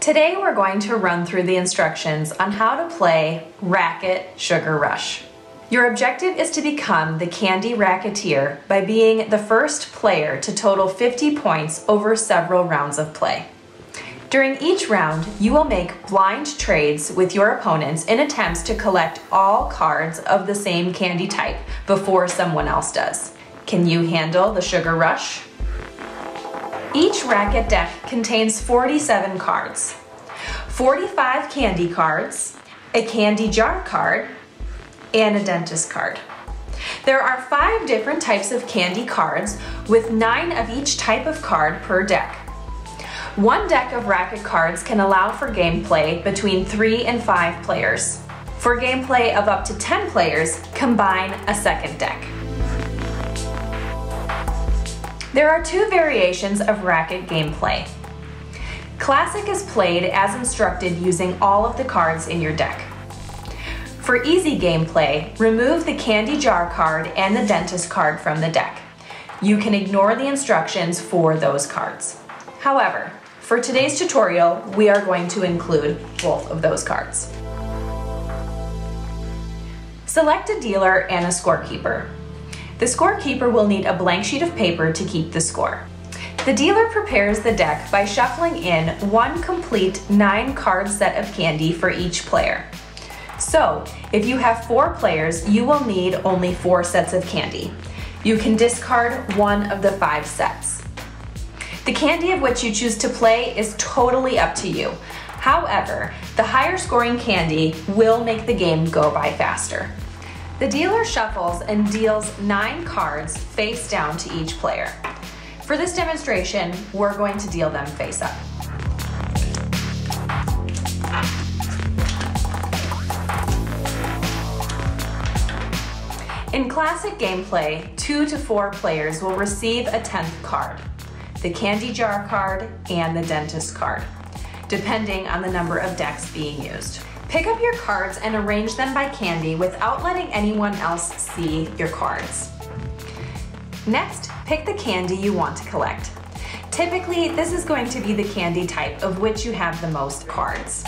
Today we're going to run through the instructions on how to play Racket Sugar Rush. Your objective is to become the Candy Racketeer by being the first player to total 50 points over several rounds of play. During each round, you will make blind trades with your opponents in attempts to collect all cards of the same candy type before someone else does. Can you handle the Sugar Rush? Each Racket deck contains 47 cards, 45 candy cards, a candy jar card, and a dentist card. There are 5 different types of candy cards with 9 of each type of card per deck. One deck of Racket cards can allow for gameplay between 3 and 5 players. For gameplay of up to 10 players, combine a second deck. There are 2 variations of Racket gameplay. Classic is played as instructed using all of the cards in your deck. For easy gameplay, remove the candy jar card and the dentist card from the deck. You can ignore the instructions for those cards. However, for today's tutorial, we are going to include both of those cards. Select a dealer and a scorekeeper. The scorekeeper will need a blank sheet of paper to keep the score. The dealer prepares the deck by shuffling in 1 complete 9-card set of candy for each player. So, if you have 4 players, you will need only 4 sets of candy. You can discard 1 of the 5 sets. The candy of which you choose to play is totally up to you. However, the higher scoring candy will make the game go by faster. The dealer shuffles and deals 9 cards face down to each player. For this demonstration, we're going to deal them face up. In classic gameplay, 2 to 4 players will receive a 10th card, the candy jar card and the dentist card, depending on the number of decks being used. Pick up your cards and arrange them by candy without letting anyone else see your cards. Next, pick the candy you want to collect. Typically, this is going to be the candy type of which you have the most cards.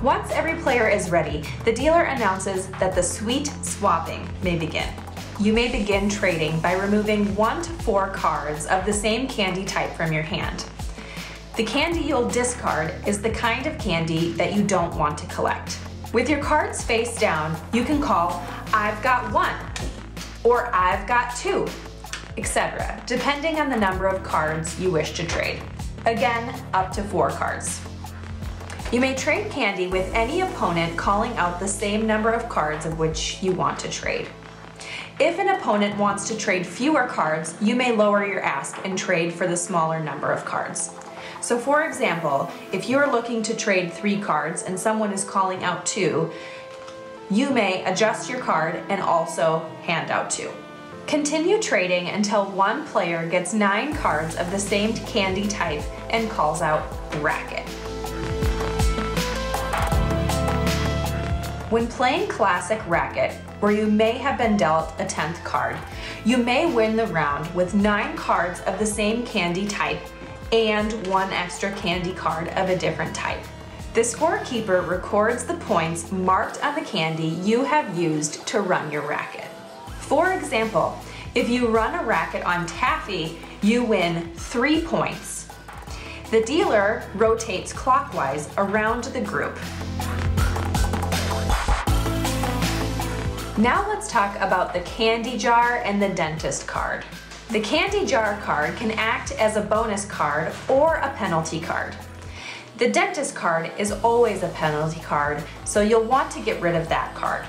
Once every player is ready, the dealer announces that the sweet swapping may begin. You may begin trading by removing 1 to 4 cards of the same candy type from your hand. The candy you'll discard is the kind of candy that you don't want to collect. With your cards face down, you can call, "I've got 1," or "I've got 2," etc., depending on the number of cards you wish to trade. Again, up to 4 cards. You may trade candy with any opponent calling out the same number of cards of which you want to trade. If an opponent wants to trade fewer cards, you may lower your ask and trade for the smaller number of cards. So for example, if you're looking to trade 3 cards and someone is calling out 2, you may adjust your card and also hand out 2. Continue trading until one player gets 9 cards of the same candy type and calls out Racket. When playing classic Racket, where you may have been dealt a 10th card, you may win the round with 9 cards of the same candy type and 1 extra candy card of a different type. The scorekeeper records the points marked on the candy you have used to run your racket. For example, if you run a racket on taffy, you win 3 points. The dealer rotates clockwise around the group. Now let's talk about the candy jar and the dentist card. The candy jar card can act as a bonus card or a penalty card. The dentist card is always a penalty card, so you'll want to get rid of that card.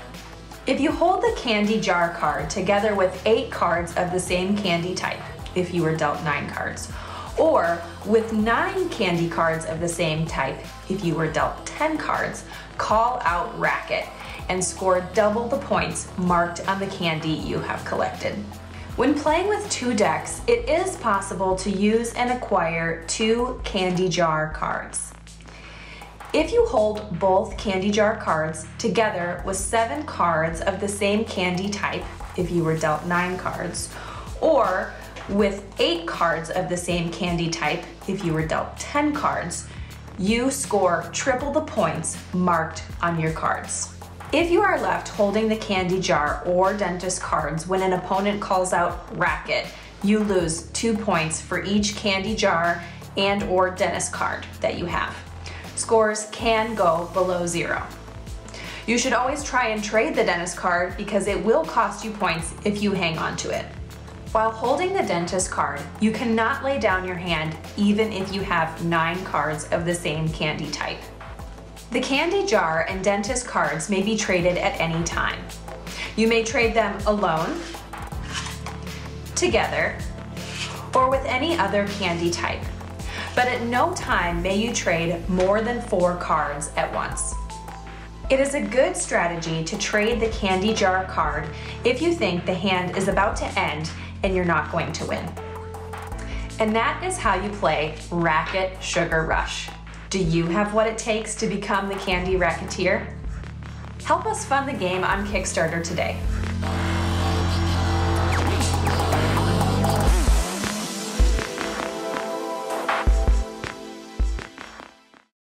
If you hold the candy jar card together with 8 cards of the same candy type, if you were dealt 9 cards, or with 9 candy cards of the same type, if you were dealt 10 cards, call out Racket and score double the points marked on the candy you have collected. When playing with 2 decks, it is possible to use and acquire 2 candy jar cards. If you hold both candy jar cards together with 7 cards of the same candy type, if you were dealt 9 cards, or With 8 cards of the same candy type, if you were dealt 10 cards, you score triple the points marked on your cards. If you are left holding the candy jar or dentist cards when an opponent calls out Racket, you lose 2 points for each candy jar and or dentist card that you have. Scores can go below 0. You should always try and trade the dentist card because it will cost you points if you hang on to it. While holding the dentist card, you cannot lay down your hand even if you have 9 cards of the same candy type. The candy jar and dentist cards may be traded at any time. You may trade them alone, together, or with any other candy type. But at no time may you trade more than 4 cards at once. It is a good strategy to trade the candy jar card if you think the hand is about to end and you're not going to win. And that is how you play Racket Sugar Rush. Do you have what it takes to become the Candy Racketeer? Help us fund the game on Kickstarter today.